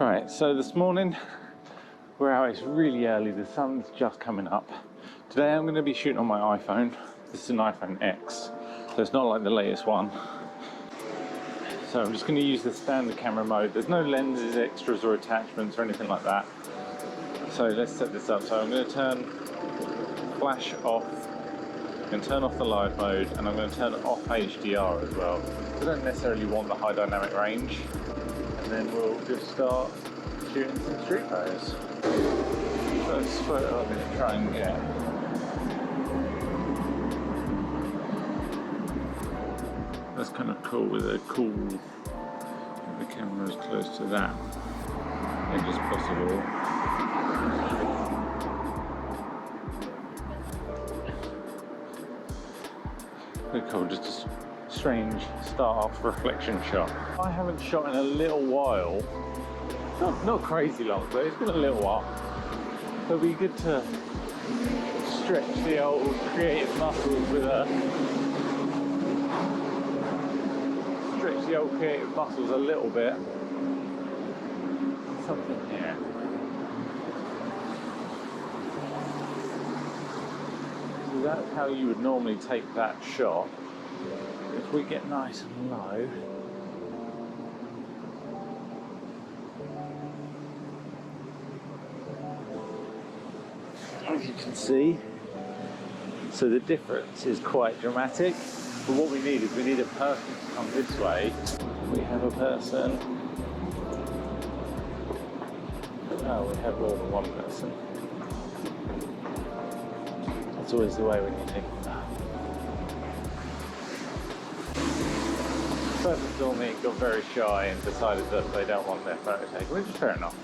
Right, so this morning we're out, it's really early, the sun's just coming up. Today I'm going to be shooting on my iPhone. This is an iPhone X, so it's not like the latest one. So I'm just going to use the standard camera mode. There's no lenses, extras or attachments or anything like that. So let's set this up. So I'm going to turn flash off, I'm going to turn off the live mode, and I'm going to turn off HDR as well. I don't necessarily want the high dynamic range. And then we'll just start shooting some street photos. First photo I'm going to try and get. That's kind of cool with a cool, the camera's close to that edge as possible. Very cool, just a strange start-off reflection shot. I haven't shot in a little while, not crazy long, but it's been a little while. It'll be good to stretch the old creative muscles with a little bit. Something here. So that's how you would normally take that shot. If we get nice and low, as you can see, so the difference is quite dramatic. But what we need is we need a person to come this way. We have a person. Oh, we have more than one person. That's always the way when you take that. The person saw me, got very shy and decided that they don't want their photo taken, which is fair enough.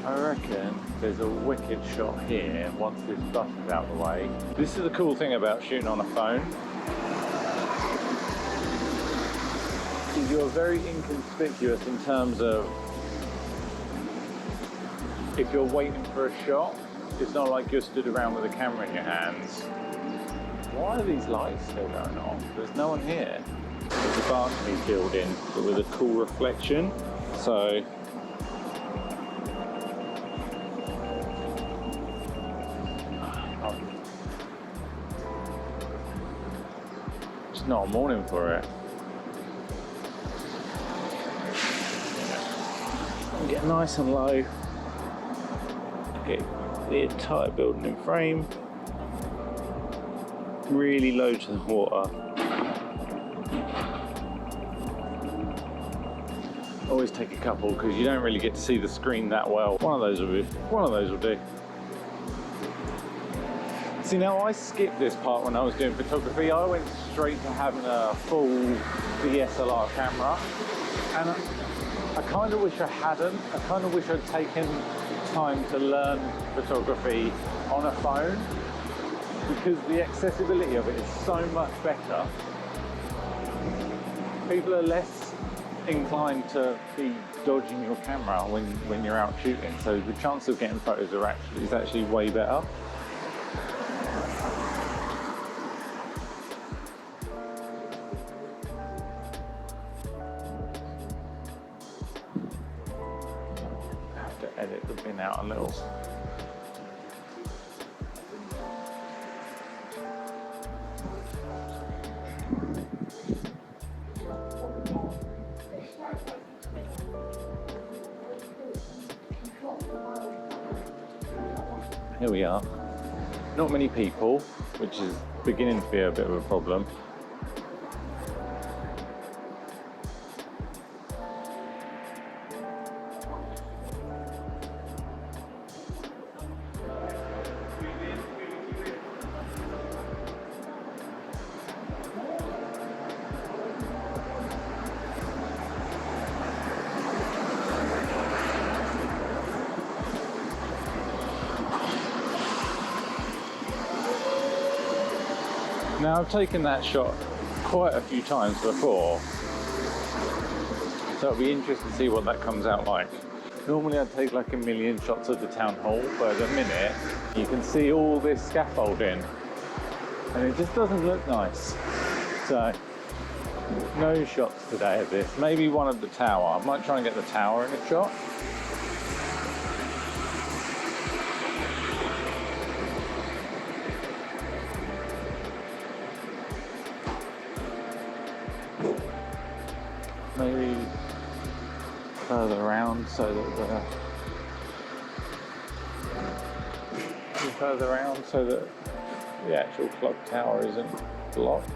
I reckon there's a wicked shot here once this bus is out of the way. This is the cool thing about shooting on a phone. Is you're very inconspicuous in terms of if you're waiting for a shot. It's not like you're stood around with a camera in your hands. Why are these lights still going on? There's no one here. There's a balcony building, but with a cool reflection. So it's not a morning for it. Get nice and low. Get the entire building in frame. Really low to the water. Always take a couple because you don't really get to see the screen that well. One of those will do. See, now I skipped this part when I was doing photography. I went straight to having a full DSLR camera, and I kind of wish I hadn't. I kind of wish I'd taken time to learn photography on a phone, because the accessibility of it is so much better. People are less inclined to be dodging your camera when you're out shooting, so the chance of getting photos is actually way better. I have to edit the bin out a little. Here we are. Not many people, which is beginning to be a bit of a problem. Now I've taken that shot quite a few times before, so it'll be interesting to see what that comes out like. Normally I'd take like a million shots of the town hall, but at the minute you can see all this scaffolding and it just doesn't look nice. So No shots today of this. Maybe one of the tower. I might try and get the tower in a shot. Maybe further around so that the actual clock tower isn't blocked.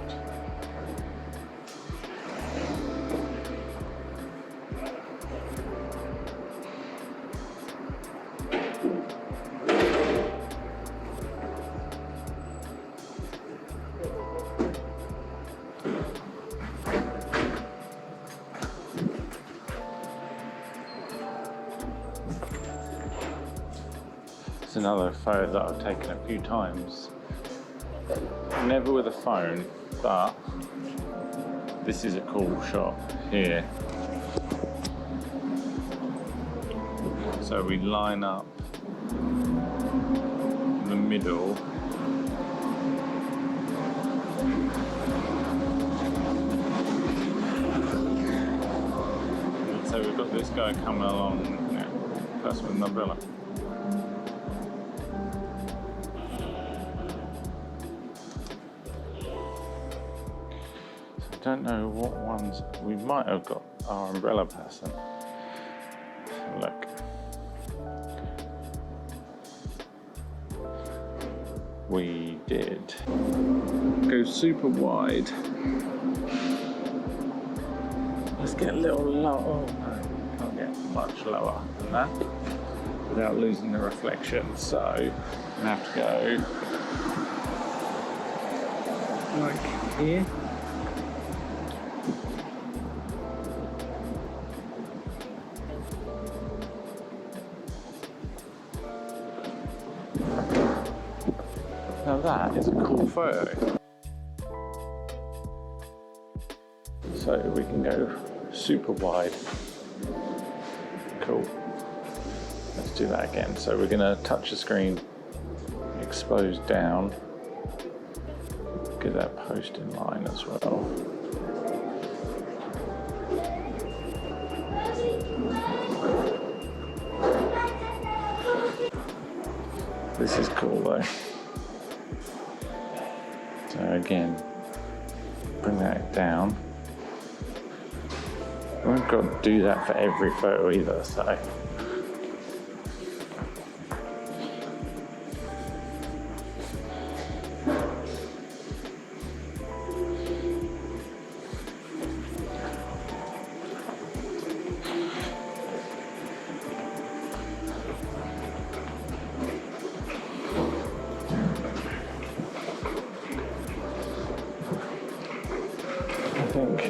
It's another photo that I've taken a few times. Never with a phone, but this is a cool shot here. So we line up the middle. So we've got this guy coming along, person with an umbrella. I don't know what ones we might have got our umbrella person. Look. We did. Go super wide. Let's get a little lower. Oh no, can't get much lower than that without losing the reflection. So I'm gonna have to go like here. Now that is a cool photo. So we can go super wide. Cool. Let's do that again. So we're going to touch the screen, expose down, get that post in line as well. This is cool though. So again, bring that down. We haven't got to do that for every photo either, so. I think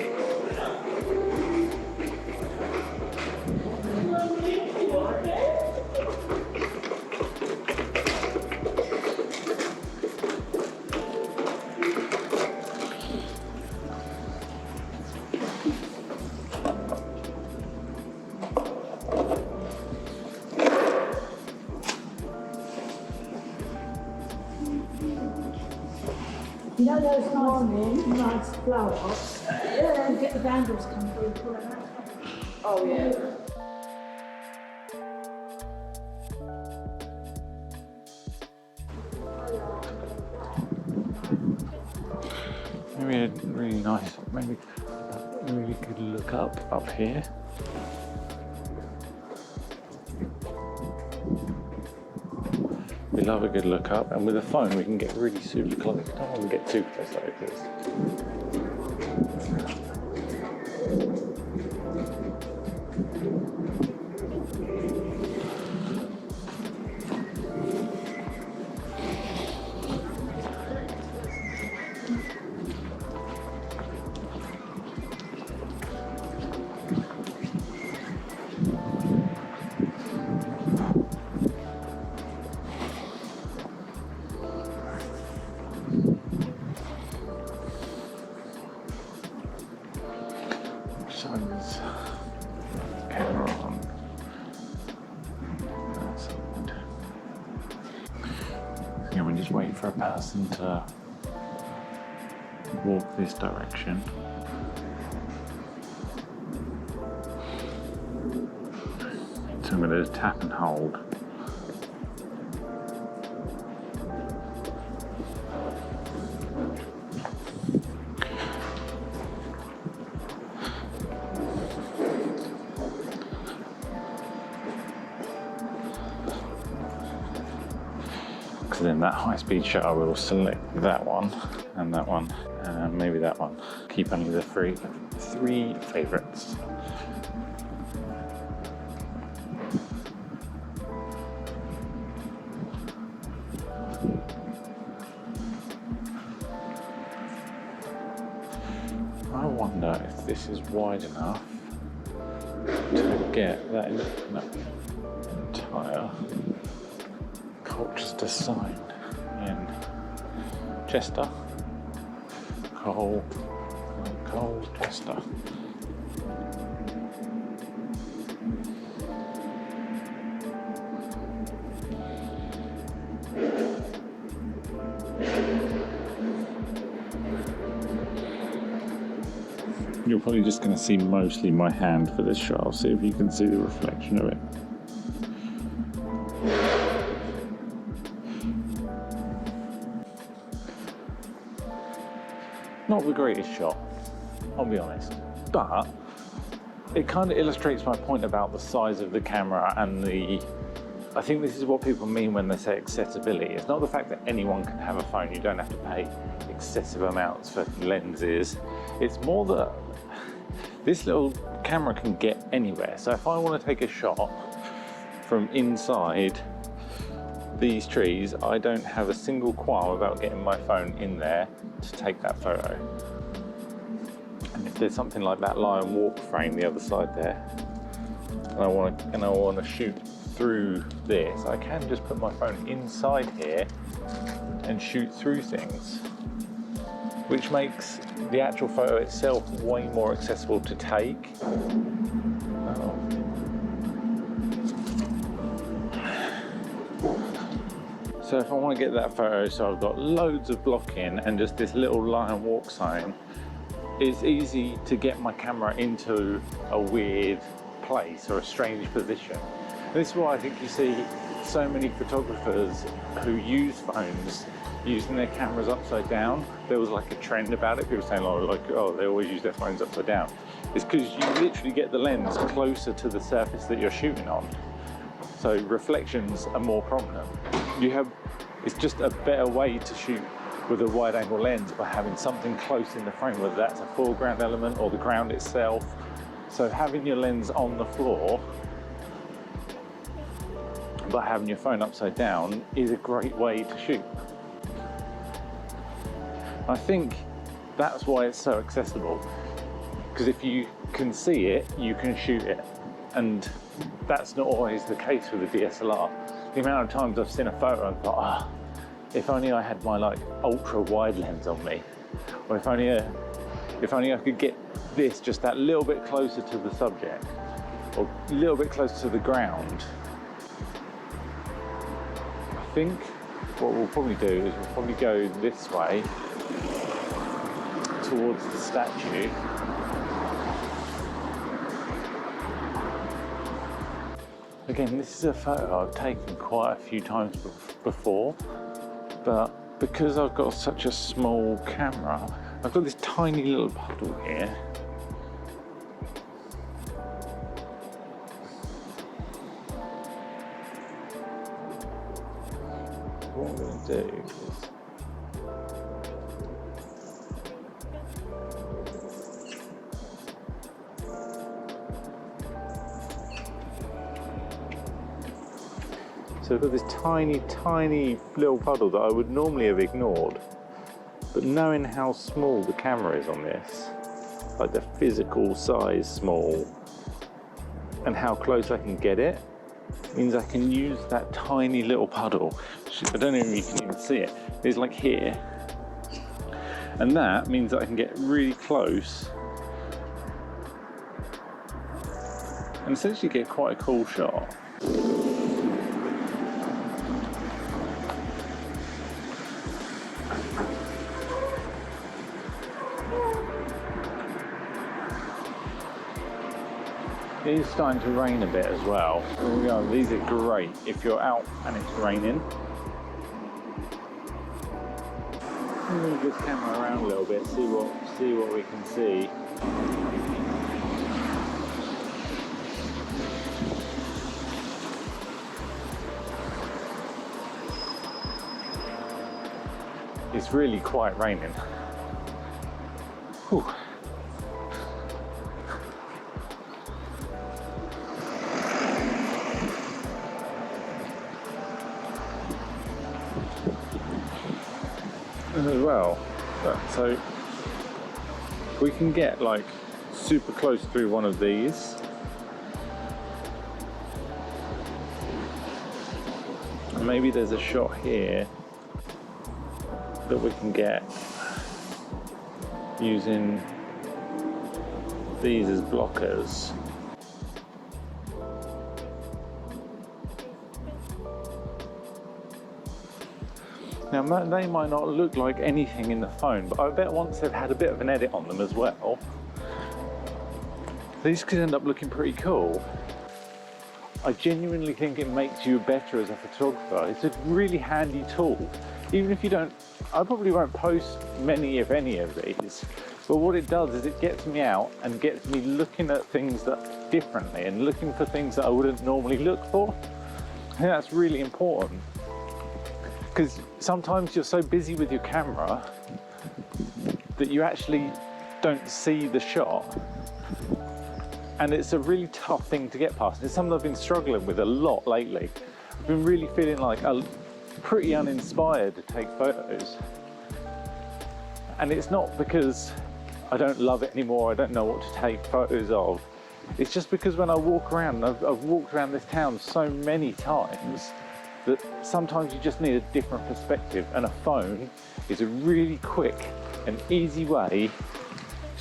you know those nice flower pots? Yeah. You get the vandals come through, pull it out. Oh yeah. maybe a really nice, maybe a really good look up here. We love a good look up, and with a phone we can get really super close. I don't want to get too close like this. Sun's camera on that side. Yeah, we just wait for a person to walk this direction. So I'm going to tap and hold. So then that high-speed shutter will select that one and maybe that one. Keep only the three favourites. I wonder if this is wide enough to get that entire Colchester sign in Chester, Colchester. You're probably just going to see mostly my hand for this shot. I'll see if you can see the reflection of it. Not the greatest shot, I'll be honest, but it kind of illustrates my point about the size of the camera and I think this is what people mean when they say accessibility. It's not the fact that anyone can have a phone, you don't have to pay excessive amounts for lenses. It's more that this little camera can get anywhere. So if I want to take a shot from inside these trees, I don't have a single qualm about getting my phone in there to take that photo. And if there's something like that lion walk frame the other side there, and I want to shoot through this, I can just put my phone inside here and shoot through things, which makes the actual photo itself way more accessible to take. So if I want to get that photo, so I've got loads of blocking and just this little lion walk sign, it's easy to get my camera into a weird place or a strange position. This is why I think you see so many photographers who use phones using their cameras upside down. There was like a trend about it, people saying oh, they always use their phones upside down. It's because you literally get the lens closer to the surface that you're shooting on. So reflections are more prominent. It's just a better way to shoot with a wide angle lens by having something close in the frame, whether that's a foreground element or the ground itself. So having your lens on the floor but having your phone upside down is a great way to shoot. I think that's why it's so accessible, because if you can see it, you can shoot it, and that's not always the case with a DSLR. The amount of times I've seen a photo and thought, if only I had my ultra wide lens on me, or if only I could get this just that little bit closer to the subject, or a little bit closer to the ground. I think what we'll probably do is we'll probably go this way towards the statue. Again, this is a photo I've taken quite a few times before, but because I've got such a small camera, I've got this tiny little puddle here. What I'm going to do is so I've got this tiny little puddle that I would normally have ignored, but knowing how small the camera is on this, like the physical size small, and how close I can get it, means I can use that tiny little puddle. I don't know if you can even see it. It's like here. And that means that I can get really close and essentially get quite a cool shot. It is starting to rain a bit as well. There we go. These are great if you're out and it's raining. I'm going to just camera around a little bit, see what we can see. It's really quite raining. Whew. As well, so we can get like super close through one of these, and maybe there's a shot here that we can get using these as blockers. Now they might not look like anything in the phone, but I bet once they've had a bit of an edit on them as well, these could end up looking pretty cool. I genuinely think it makes you better as a photographer. It's a really handy tool. Even if you don't, I probably won't post many, if any, of these, but what it does is it gets me out and gets me looking at things that differently and looking for things that I wouldn't normally look for. I think that's really important, because sometimes you're so busy with your camera that you actually don't see the shot, and it's a really tough thing to get past. It's something I've been struggling with a lot lately. I've been really feeling like pretty uninspired to take photos, and it's not because I don't love it anymore, I don't know what to take photos of. It's just because when I walk around, I've walked around this town so many times that sometimes you just need a different perspective, and a phone is a really quick and easy way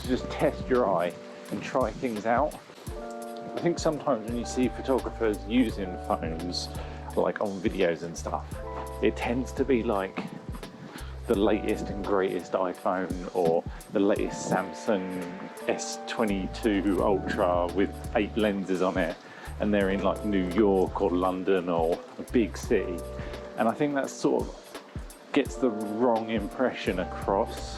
to just test your eye and try things out. I think sometimes when you see photographers using phones, like on videos and stuff, it tends to be like the latest and greatest iPhone or the latest Samsung S22 Ultra with 8 lenses on it, and they're in like New York or London or a big city. And I think that sort of gets the wrong impression across.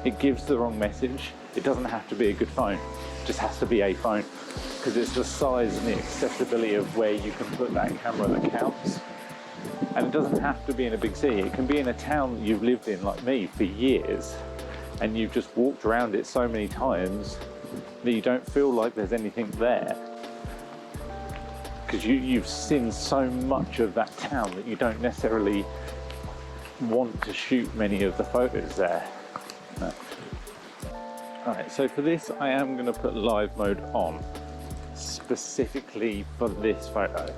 It gives the wrong message. It doesn't have to be a good phone, it just has to be a phone, because it's the size and the accessibility of where you can put that camera that counts. And it doesn't have to be in a big city. It can be in a town that you've lived in, like me, for years, and you've just walked around it so many times that you don't feel like there's anything there, because you've seen so much of that town that you don't necessarily want to shoot many of the photos there. No. Alright, so for this I am going to put live mode on, specifically for this photo.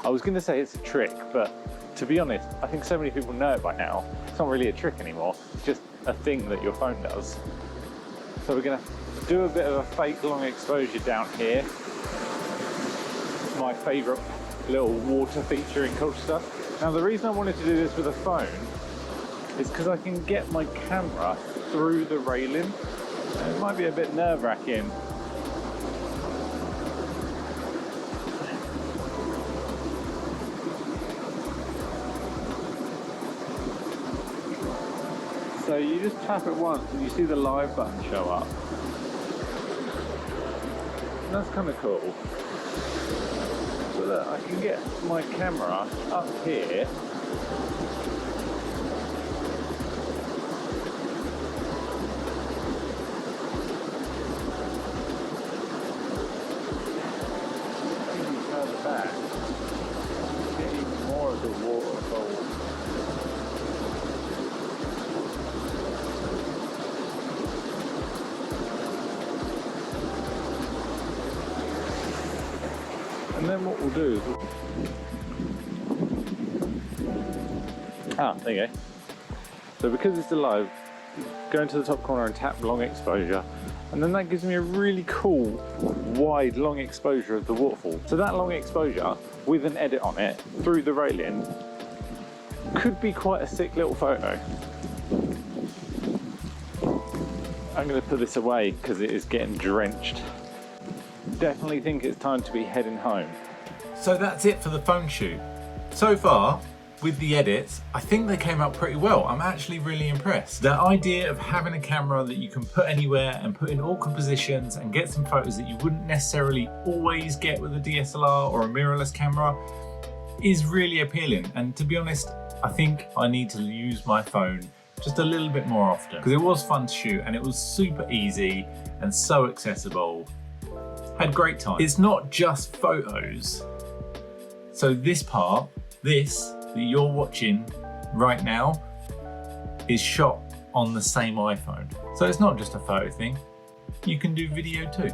I was going to say it's a trick, but to be honest, I think so many people know it by now. It's not really a trick anymore, it's just a thing that your phone does. So we're going to do a bit of a fake long exposure down here. My favourite little water feature in Colchester. Now the reason I wanted to do this with a phone is because I can get my camera through the railing. It might be a bit nerve-wracking. So you just tap it once and you see the live button show up. And that's kind of cool. So that I can get my camera up here. Even further back, get even more of the waterfall. And then what we'll do is there you go. So because it's alive, go into the top corner and tap long exposure, and then that gives me a really cool wide long exposure of the waterfall. So that long exposure with an edit on it through the railing could be quite a sick little photo. I'm going to put this away because it is getting drenched. Definitely think it's time to be heading home. So that's it for the phone shoot. So far, with the edits, I think they came out pretty well. I'm actually really impressed. The idea of having a camera that you can put anywhere and put in awkward positions and get some photos that you wouldn't necessarily always get with a DSLR or a mirrorless camera is really appealing. And to be honest, I think I need to use my phone just a little bit more often because it was fun to shoot and it was super easy and so accessible. Had a great time. It's not just photos. So this part, that you're watching right now is shot on the same iPhone. So it's not just a photo thing, you can do video too.